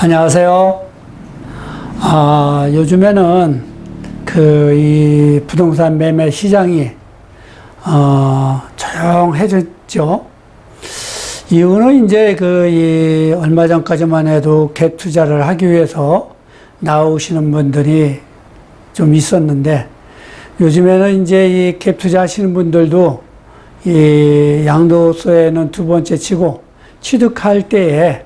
안녕하세요. 요즘에는 이 부동산 매매 시장이 조용해졌죠. 이유는 이제 이 얼마 전까지만 해도 갭 투자를 하기 위해서 나오시는 분들이 좀 있었는데, 요즘에는 이제 이 갭 투자 하시는 분들도 이 양도소에는 두 번째 치고 취득할 때에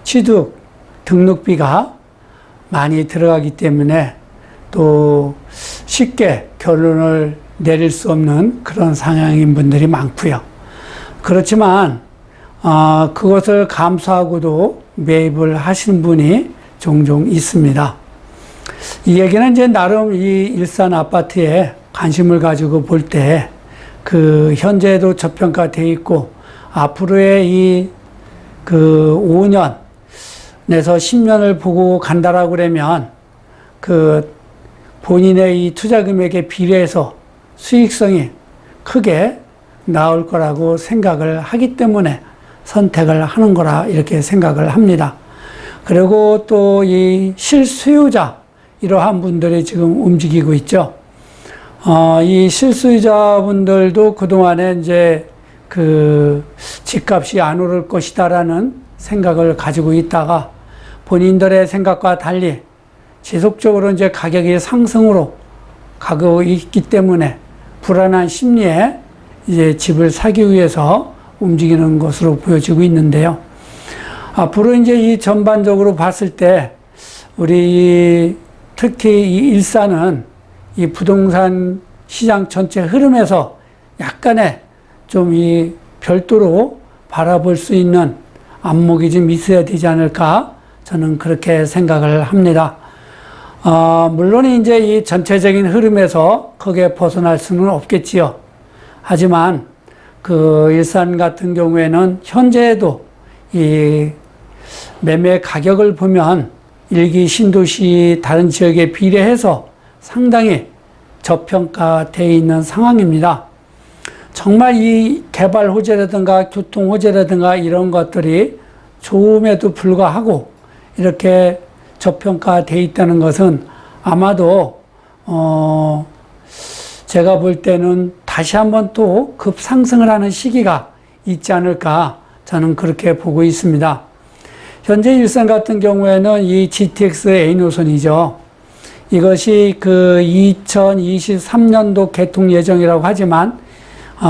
취득 등록비가 많이 들어가기 때문에 또 쉽게 결론을 내릴 수 없는 그런 상황인 분들이 많고요. 그렇지만 그것을 감수하고도 매입을 하시는 분이 종종 있습니다. 이 얘기는 이제 나름 이 일산 아파트에 관심을 가지고 볼 때 현재도 저평가되어 있고 앞으로의 5년 내서 10년을 보고 간다라고 그러면 본인의 이 투자 금액에 비례해서 수익성이 크게 나올 거라고 생각을 하기 때문에 선택을 하는 거라 이렇게 생각을 합니다. 그리고 또 이 실수요자 이러한 분들이 지금 움직이고 있죠. 이 실수요자 분들도 그동안에 이제 집값이 안 오를 것이다라는 생각을 가지고 있다가 본인들의 생각과 달리 지속적으로 이제 가격이 상승으로 가고 있기 때문에 불안한 심리에 이제 집을 사기 위해서 움직이는 것으로 보여지고 있는데요. 앞으로 이제 이 전반적으로 봤을 때 특히 이 일산은 이 부동산 시장 전체 흐름에서 약간의 좀 이 별도로 바라볼 수 있는 안목이 좀 있어야 되지 않을까 저는 그렇게 생각을 합니다. 물론 이제 이 전체적인 흐름에서 크게 벗어날 수는 없겠지요. 하지만 일산 같은 경우에는 현재에도 이 매매 가격을 보면 일기 신도시 다른 지역에 비례해서 상당히 저평가되어 있는 상황입니다. 정말 이 개발 호재라든가 교통 호재라든가 이런 것들이 좋음에도 불구하고 이렇게 저평가되어 있다는 것은 아마도 제가 볼 때는 다시 한번 또 급상승을 하는 시기가 있지 않을까 저는 그렇게 보고 있습니다. 현재 일산 같은 경우에는 이 GTX A 노선이죠. 이것이 2023년도 개통 예정이라고 하지만 1,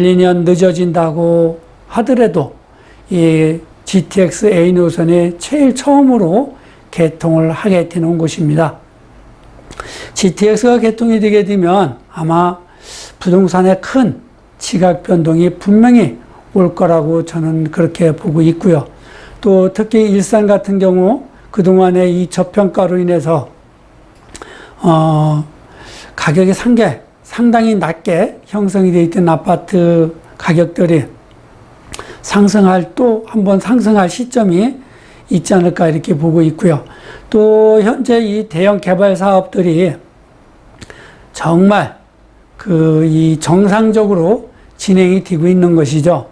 2년 늦어진다고 하더라도 이 GTX A 노선이 제일 처음으로 개통을 하게 되는 곳입니다. GTX가 개통이 되게 되면 아마 부동산에 큰 지각 변동이 분명히 올 거라고 저는 그렇게 보고 있고요. 또 특히 일산 같은 경우 그동안의 이 저평가로 인해서 가격이 상당히 낮게 형성이 되어 있던 아파트 가격들이 한번 상승할 시점이 있지 않을까 이렇게 보고 있고요. 또 현재 이 대형 개발 사업들이 정말 이 정상적으로 진행이 되고 있는 것이죠.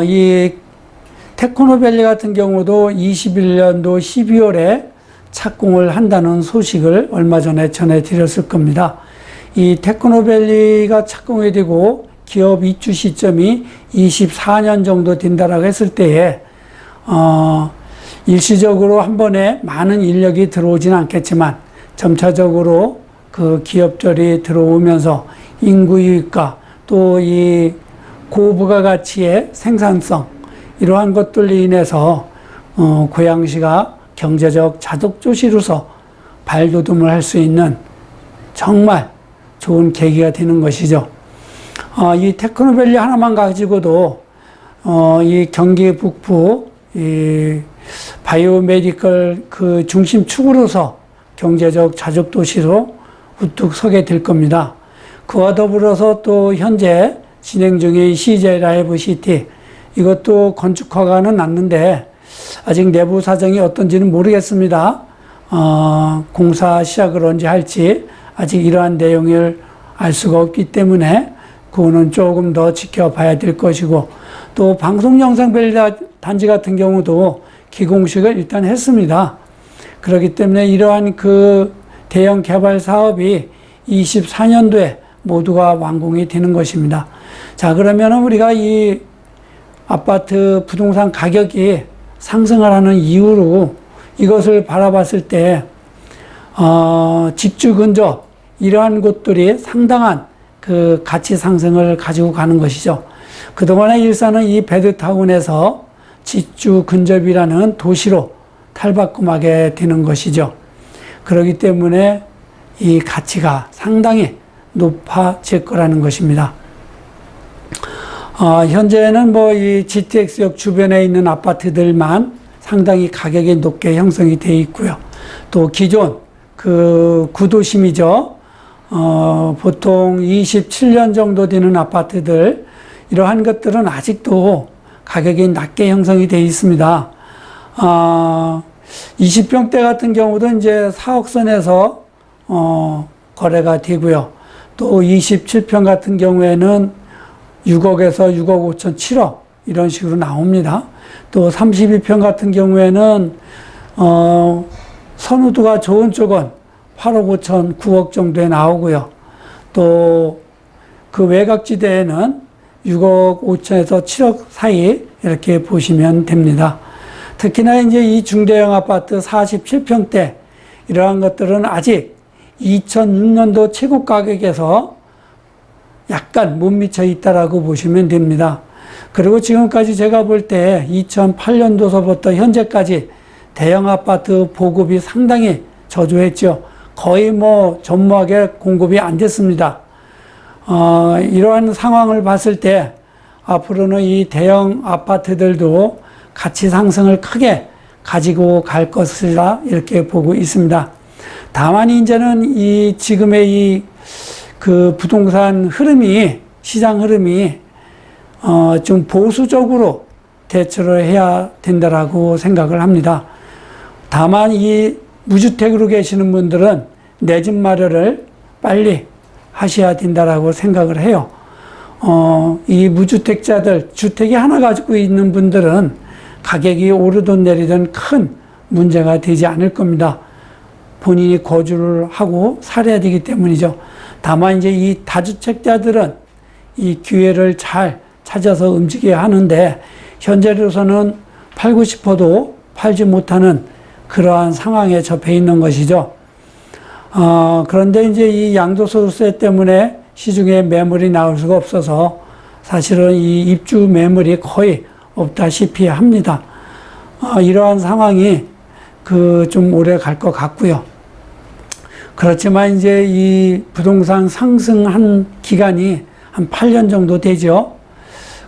이 테크노밸리 같은 경우도 21년도 12월에 착공을 한다는 소식을 얼마 전에 전해드렸을 겁니다. 이 테크노밸리가 착공이 되고 기업 입주 시점이 24년 정도 된다라고 했을 때에 일시적으로 한 번에 많은 인력이 들어오지는 않겠지만 점차적으로 기업들이 들어오면서 인구 유입과 또 이 고부가가치의 생산성 이러한 것들로 인해서 고양시가 경제적 자독조시로서 발돋움을 할 수 있는 정말 좋은 계기가 되는 것이죠. 이 테크노밸리 하나만 가지고도 이 경기 북부 이 바이오메디컬 중심축으로서 경제적 자족도시로 우뚝 서게 될 겁니다. 그와 더불어서 또 현재 진행 중인 CJ 라이브 시티 이것도 건축 허가는 났는데 아직 내부 사정이 어떤지는 모르겠습니다. 공사 시작을 언제 할지 아직 이러한 내용을 알 수가 없기 때문에 그거는 조금 더 지켜봐야 될 것이고, 또 방송 영상밸리 단지 같은 경우도 기공식을 일단 했습니다. 그렇기 때문에 이러한 그 대형 개발 사업이 24년도에 모두가 완공이 되는 것입니다. 자, 그러면 우리가 이 아파트 부동산 가격이 상승을 하는 이유로 이것을 바라봤을 때, 직주 근접, 이러한 곳들이 상당한 그 가치 상승을 가지고 가는 것이죠. 그동안에 일산은 이 베드타운에서 직주 근접이라는 도시로 탈바꿈하게 되는 것이죠. 그렇기 때문에 이 가치가 상당히 높아질 거라는 것입니다. 현재는 뭐 이 GTX역 주변에 있는 아파트들만 상당히 가격이 높게 형성이 되어 있고요. 또 기존 그 구도심이죠. 보통 27년 정도 되는 아파트들, 이러한 것들은 아직도 가격이 낮게 형성이 되어 있습니다. 20평대 같은 경우도 이제 4억 선에서 거래가 되고요. 또 27평 같은 경우에는 6억에서 6억 5천, 7억 이런 식으로 나옵니다. 또 32평 같은 경우에는 선호도가 좋은 쪽은 8억 5천, 9억 정도에 나오고요. 또 그 외곽지대에는 6억 5천에서 7억 사이 이렇게 보시면 됩니다. 특히나 이제 이 중대형 아파트 47평대 이러한 것들은 아직 2006년도 최고 가격에서 약간 못 미쳐 있다라고 보시면 됩니다. 그리고 지금까지 제가 볼 때 2008년도서부터 현재까지 대형 아파트 보급이 상당히 저조했죠. 거의 뭐 전무하게 공급이 안 됐습니다. 이러한 상황을 봤을 때 앞으로는 이 대형 아파트들도 가치 상승을 크게 가지고 갈 것이라 이렇게 보고 있습니다. 다만 이제는 이 지금의 이 그 부동산 흐름이, 시장 흐름이 좀 보수적으로 대처를 해야 된다라고 생각을 합니다. 다만 이 무주택으로 계시는 분들은 내 집 마련을 빨리 하셔야 된다라고 생각을 해요. 이 무주택자들, 주택이 하나 가지고 있는 분들은 가격이 오르든 내리든 큰 문제가 되지 않을 겁니다. 본인이 거주를 하고 살아야 되기 때문이죠. 다만 이제 이 다주택자들은 이 기회를 잘 찾아서 움직여야 하는데, 현재로서는 팔고 싶어도 팔지 못하는 그러한 상황에 접해 있는 것이죠. 그런데 이제 이 양도소득세 때문에 시중에 매물이 나올 수가 없어서 사실은 이 입주 매물이 거의 없다시피 합니다. 이러한 상황이 좀 오래 갈 것 같고요. 그렇지만 이제 이 부동산 상승한 기간이 한 8년 정도 되죠.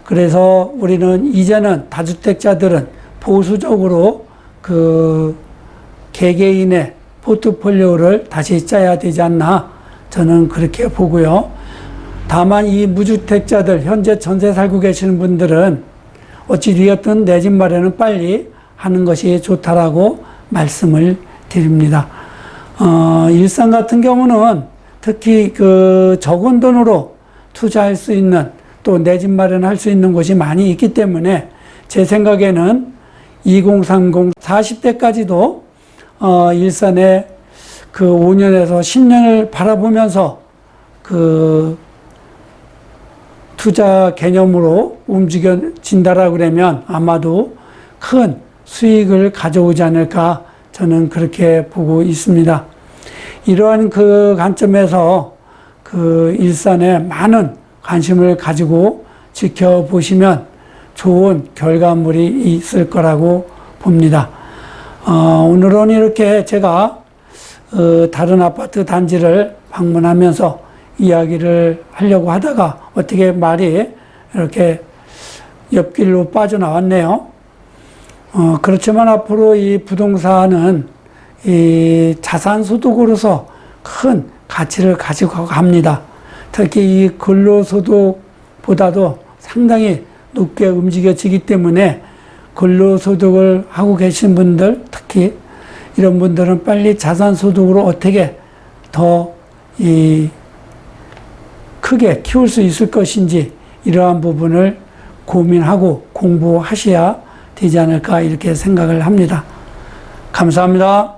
그래서 우리는 이제는 다주택자들은 보수적으로 그 개개인의 포트폴리오를 다시 짜야 되지 않나, 저는 그렇게 보고요. 다만 이 무주택자들, 현재 전세 살고 계시는 분들은 어찌되었든 내 집 마련은 빨리 하는 것이 좋다라고 말씀을 드립니다. 일산 같은 경우는 특히 그 적은 돈으로 투자할 수 있는, 또 내 집 마련할 수 있는 곳이 많이 있기 때문에 제 생각에는 2030, 40대까지도 일산에 그 5년에서 10년을 바라보면서 그 투자 개념으로 움직여진다라고 그러면 아마도 큰 수익을 가져오지 않을까, 저는 그렇게 보고 있습니다. 이러한 그 관점에서 그 일산에 많은 관심을 가지고 지켜보시면 좋은 결과물이 있을 거라고 봅니다. 오늘은 이렇게 제가 다른 아파트 단지를 방문하면서 이야기를 하려고 하다가 어떻게 말이 이렇게 옆길로 빠져나왔네요. 그렇지만 앞으로 이 부동산은 이 자산 소득으로서 큰 가치를 가지고 갑니다. 특히 이 근로소득보다도 상당히 높게 움직여지기 때문에 근로소득을 하고 계신 분들, 특히 이런 분들은 빨리 자산소득으로 어떻게 더 크게 키울 수 있을 것인지, 이러한 부분을 고민하고 공부하셔야 되지 않을까 이렇게 생각을 합니다. 감사합니다.